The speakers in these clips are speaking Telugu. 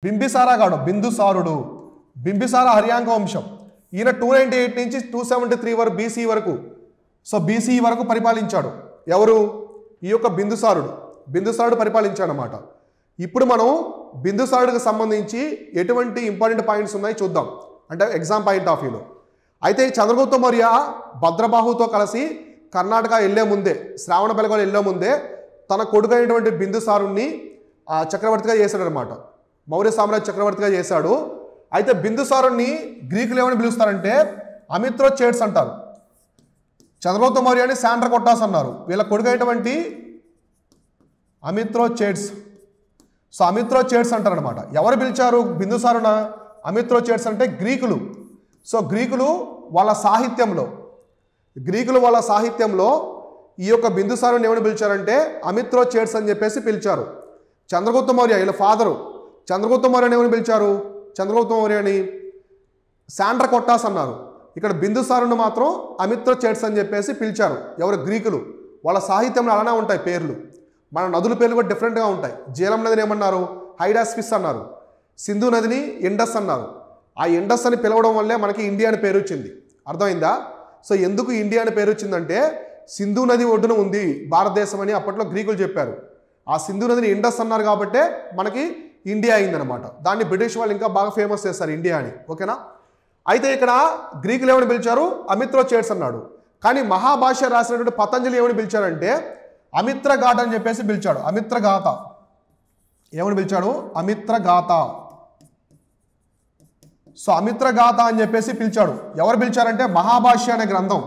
బిందుసారుడు బింబిసార హర్యాంక వంశం. ఈయన 298 నుంచి 273 వరకు బీసీ వరకు బీసీ వరకు పరిపాలించాడు. ఎవరు? ఈ యొక్క బిందుసారుడు పరిపాలించాడు అన్నమాట. ఇప్పుడు మనం బిందుసారుడికి సంబంధించి ఎటువంటి ఇంపార్టెంట్ పాయింట్స్ ఉన్నాయి చూద్దాం, అంటే ఎగ్జామ్ పాయింట్ ఆఫ్ వ్యూలో. అయితే చంద్రగుప్త మౌర్య భద్రబాహుతో కలిసి కర్ణాటక వెళ్లే ముందే, శ్రావణ బెళగొల వెళ్లే ముందే తన కొడుకు అయినటువంటి బిందుసారుణ్ణి చక్రవర్తిగా చేశాడు అనమాట. మౌర్య సామ్రాజ్య చక్రవర్తిగా చేశాడు. అయితే బిందుసారుణ్ణి గ్రీకులు ఏమని పిలుస్తారంటే అమిత్రోచేట్స్ అంటారు. చంద్రగుప్త మౌర్యాన్ని శాండ్రకొట్టాస్ అన్నారు. వీళ్ళ కొడుకు అయినటువంటి అమిత్రోచేట్స్. అమిత్రోచేట్స్ అంటారు అనమాట. ఎవరు పిలిచారు బిందుసారున? అమిత్రోచేట్స్ అంటే గ్రీకులు. గ్రీకులు వాళ్ళ సాహిత్యంలో ఈ యొక్క బిందుసారుని ఏమని పిలిచారంటే అమిత్రోచేట్స్ అని చెప్పేసి పిలిచారు. చంద్రగుప్త మౌర్య వీళ్ళ ఫాదరు చంద్రగుప్త మౌర్యని ఏమని పిలిచారు? చంద్రగుప్త మౌర్యని శాండ్రకొట్టాస్ అన్నారు. ఇక్కడ బిందుసారుని మాత్రం అమిత్రోచేట్స్ అని చెప్పేసి పిలిచారు. ఎవరు? గ్రీకులు. వాళ్ళ సాహిత్యంలో అలానే ఉంటాయి పేర్లు. మన నదుల పేర్లు కూడా డిఫరెంట్గా ఉంటాయి. జీలం నదిని ఏమన్నారు? హైడాస్పిస్ అన్నారు. సింధు నదిని ఇండస్ అన్నారు. ఆ ఇండస్ అని పిలవడం వల్లే మనకి ఇండియా అని పేరు వచ్చింది. అర్థమైందా? ఎందుకు ఇండియా అని పేరు వచ్చిందంటే సింధు నది ఒడ్డున ఉంది భారతదేశం అని అప్పట్లో గ్రీకులు చెప్పారు. ఆ సింధు నదిని ఇండస్ అన్నారు కాబట్టే మనకి ఇండియా అయిందనమాట. దాన్ని బ్రిటిష్ వాళ్ళు ఇంకా బాగా ఫేమస్ చేస్తారు ఇండియా అని. ఓకేనా? అయితే ఇక్కడ గ్రీకులు ఏమని పిలిచారు? అమిత్రోచేట్స్ అన్నాడు. కానీ మహాభాష్య రాసినటువంటి పతంజలి ఏమని పిలిచారంటే అమిత్రగాథ అని చెప్పేసి పిలిచాడు. అమిత్రగాథ ఏమని పిలిచాడు? అమిత్రగాథ. అమిత్రగాథ అని చెప్పేసి పిలిచాడు. ఎవరు పిలిచారంటే మహాభాష్య అనే గ్రంథం.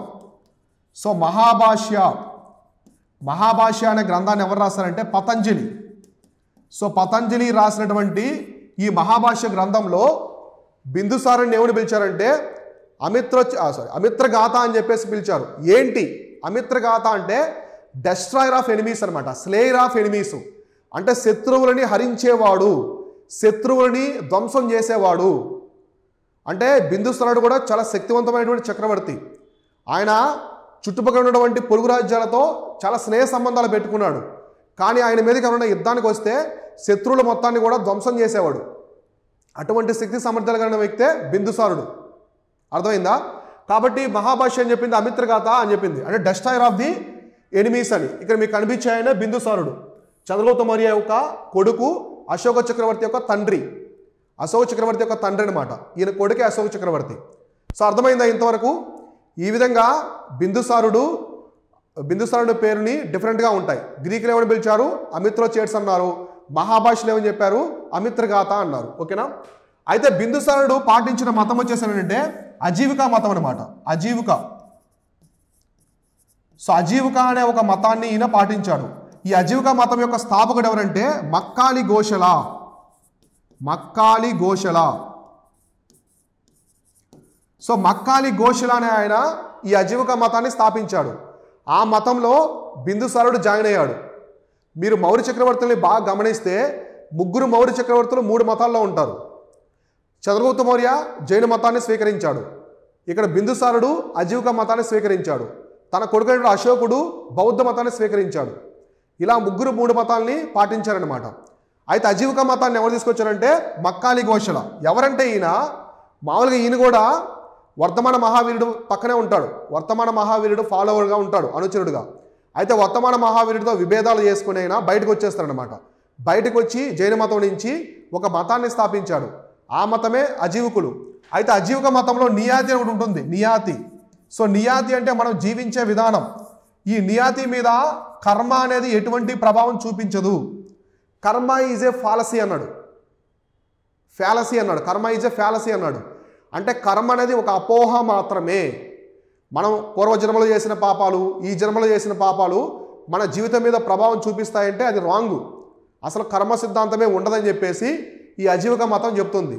మహాభాష్య అనే గ్రంథాన్ని ఎవరు రాశారంటే పతంజలి. పతంజలి రాసినటువంటి ఈ మహాభాష్య గ్రంథంలో బిందుసారుని ఏమని పిలిచారంటే అమిత్రగాథ అని చెప్పేసి పిలిచారు. ఏంటి అమిత్రగాథ అంటే? డెస్ట్రాయర్ ఆఫ్ ఎనిమీస్ అనమాట. స్లేయర్ ఆఫ్ ఎనిమీస్ అంటే శత్రువులని హరించేవాడు, శత్రువులని ధ్వంసం చేసేవాడు. అంటే బిందుసారుడు కూడా చాలా శక్తివంతమైనటువంటి చక్రవర్తి. ఆయన చుట్టుపక్కల ఉన్నటువంటి పొరుగు రాజ్యాలతో చాలా స్నేహ సంబంధాలు పెట్టుకున్నాడు. కానీ ఆయన మీదకి ఎవరైనా యుద్ధానికి వస్తే శత్రువుల మొత్తాన్ని కూడా ధ్వంసం చేసేవాడు. అటువంటి శక్తి సామర్థ్యాలు కలిగిన వ్యక్తే బిందుసారుడు. అర్థమైందా? కాబట్టి మహాభాష్య అని చెప్పింది అమిత్రగాథ అని చెప్పింది, అంటే డెస్ట్రాయర్ ఆఫ్ ది ఎనిమీస్ అని. ఇక్కడ మీకు కనిపించే ఆయన బిందుసారుడు, చంద్రగుప్త మౌర్య యొక్క కొడుకు, అశోక చక్రవర్తి యొక్క తండ్రి. అశోక చక్రవర్తి యొక్క తండ్రి అనమాట. ఈయన కొడుకే అశోక చక్రవర్తి. అర్థమైందా ఇంతవరకు? ఈ విధంగా బిందుసారుడి పేరుని డిఫరెంట్గా ఉంటాయి. గ్రీకులు ఏమని పిలిచారు? అమిత్రోచేట్స్ అన్నారు. మహాభాష్యులు ఏమని చెప్పారు? అమిత్రగాథ అన్నారు. ఓకేనా? అయితే బిందుసారుడు పాటించిన మతం వచ్చేసి ఏంటంటే అజీవికా మతం అనమాట. అజీవిక అనే ఒక మతాన్ని ఈయన పాటించాడు. ఈ అజీవికా మతం యొక్క స్థాపకుడు ఎవరంటే మక్కాలి గోషల. మక్కాలి గోషల అనే ఆయన ఈ అజీవికా మతాన్ని స్థాపించాడు. ఆ మతంలో బిందుసారుడు జాయిన్ అయ్యాడు. మీరు మౌర్య చక్రవర్తుల్ని బాగా గమనిస్తే 3 మౌర్య చక్రవర్తులు 3 మతాల్లో ఉంటారు. చంద్రగుప్త మౌర్య జైన మతాన్ని స్వీకరించాడు. ఇక్కడ బిందుసారుడు అజీవికా మతాన్ని స్వీకరించాడు. తన కొడుకైన అశోకుడు బౌద్ధ మతాన్ని స్వీకరించాడు. ఇలా 3 మతాల్ని పాటించారనమాట. అయితే అజీవికా మతాన్ని ఎవరు తీసుకొచ్చారంటే మక్కాలి గోషల. ఎవరంటే ఈయన మామూలుగా ఈయన కూడా వర్తమాన మహావీరుడు పక్కనే ఉంటాడు. వర్తమాన మహావీరుడు ఫాలోవర్గా ఉంటాడు, అనుచరుడుగా. అయితే వర్తమాన మహావీరుడితో విభేదాలు చేసుకుని అయినా బయటకు వచ్చేస్తారనమాట. బయటకు వచ్చి జైన మతం నుంచి ఒక మతాన్ని స్థాపించాడు. ఆ మతమే అజీవికులు. అయితే అజీవిక మతంలో నియాతి అని ఒకటి ఉంటుంది. నియాతి అంటే మనం జీవించే విధానం. ఈ నియాతి మీద కర్మ అనేది ఎటువంటి ప్రభావం చూపించదు. కర్మ ఈజ్ ఏ ఫాలసీ అన్నాడు. కర్మ ఈజ్ ఏ ఫ్యాలసీ అన్నాడు. అంటే కర్మ అనేది ఒక అపోహ మాత్రమే. మనం పూర్వజన్మలో చేసిన పాపాలు, ఈ జన్మలో చేసిన పాపాలు మన జీవితం మీద ప్రభావం చూపిస్తాయంటే అది రాంగు. అసలు కర్మ సిద్ధాంతమే ఉండదని చెప్పేసి ఈ అజీవిక మతం చెప్తుంది.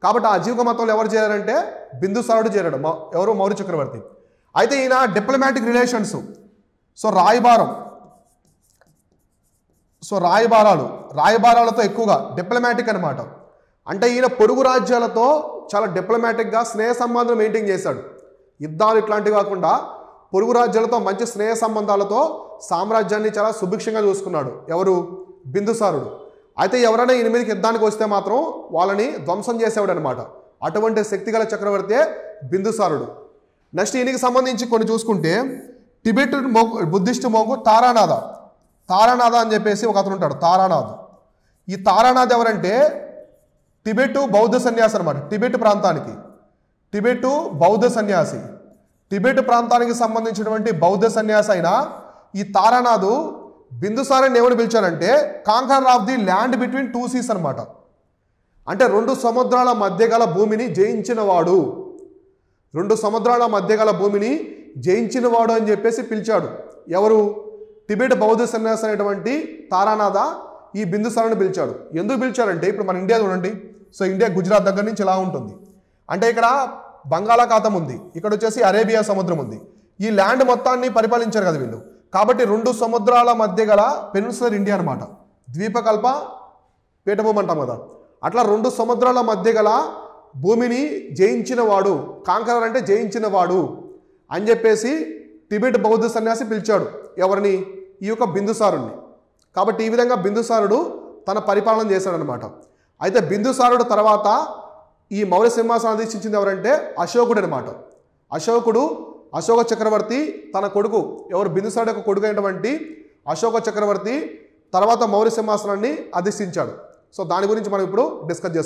కాబట్టి ఆ అజీవిక మతంలో ఎవరు చేరారంటే బిందుసారుడు చేరాడు. ఎవరు? మౌర్య చక్రవర్తి. అయితే ఈయన డిప్లొమాటిక్ రిలేషన్స్, రాయబారాలతో ఎక్కువగా డిప్లొమాటిక్ అనమాట. అంటే ఈయన పొరుగు రాజ్యాలతో చాలా డిప్లొమాటిక్గా స్నేహ సంబంధం మెయింటైన్ చేశాడు. యుద్ధాలు ఇట్లాంటివి కాకుండా పొరుగు రాజ్యాలతో మంచి స్నేహ సంబంధాలతో సామ్రాజ్యాన్ని చాలా సుభిక్షంగా చూసుకున్నాడు. ఎవరు? బిందుసారుడు. అయితే ఎవరైనా ఈయన మీదకి యుద్ధానికి వస్తే మాత్రం వాళ్ళని ధ్వంసం చేసేవాడు అనమాట. అటువంటి శక్తిగల చక్రవర్తే బిందుసారుడు. నెక్స్ట్ ఈయనకి సంబంధించి కొన్ని చూసుకుంటే టిబెట్ బుద్ధిస్ట్ మోగు తారానాథ. తారానాథ అని చెప్పేసి ఒక అతను ఉంటాడు, తారానాథ్. ఈ తారానాథ్ ఎవరంటే టిబెట్ బౌద్ధ సన్యాసి అనమాట. టిబెట్ ప్రాంతానికి టిబెట్ బౌద్ధ సన్యాసి, టిబెట్ ప్రాంతానికి సంబంధించినటువంటి బౌద్ధ సన్యాసి అయిన ఈ తారానాథు బిందుసారుని ఎవరు పిలిచారంటే conqueror of the land between two seas అనమాట. అంటే 2 సముద్రాల మధ్య గల భూమిని జయించినవాడు, 2 సముద్రాల మధ్య గల భూమిని జయించినవాడు అని చెప్పేసి పిలిచాడు. ఎవరు? టిబెట్ బౌద్ధ సన్యాసి అనేటువంటి తారానాథ ఈ బిందుసారుని పిలిచాడు. ఎందుకు పిలిచాడంటే ఇప్పుడు మన ఇండియా చూడండి. సో ఇండియా గుజరాత్ దగ్గర నుంచి ఇలా ఉంటుంది. అంటే ఇక్కడ బంగాళాఖాతం ఉంది, ఇక్కడ వచ్చేసి అరేబియా సముద్రం ఉంది. ఈ ల్యాండ్ మొత్తాన్ని పరిపాలించారు కదా వీళ్ళు. కాబట్టి 2 సముద్రాల మధ్య గల పెనిన్సులర్ ఇండియా అనమాట. ద్వీపకల్ప పీఠభూమి అంటాం కదా. అట్లా 2 సముద్రాల మధ్య గల భూమిని జయించినవాడు, కాంకరర్ అంటే జయించినవాడు అని చెప్పేసి టిబెట్ బౌద్ధ సన్యాసి పిలిచాడు. ఎవరిని? ఈ యొక్క బిందుసారుణ్ణి. కాబట్టి ఈ విధంగా బిందుసారుడు తన పరిపాలన చేశాడనమాట. అయితే బిందుసారుడు తర్వాత ఈ మౌర్య సింహాసనం అధిష్ఠించింది ఎవరంటే అశోకుడు అనమాట. అశోక చక్రవర్తి తన కొడుకు, ఎవరు బిందుసారుడు యొక్క కొడుకు అయినటువంటి అశోక చక్రవర్తి తర్వాత మౌర్య సింహాసనాన్ని అధిష్ఠించాడు. సో దాని గురించి మనం ఇప్పుడు డిస్కస్ చేసుకుందాం.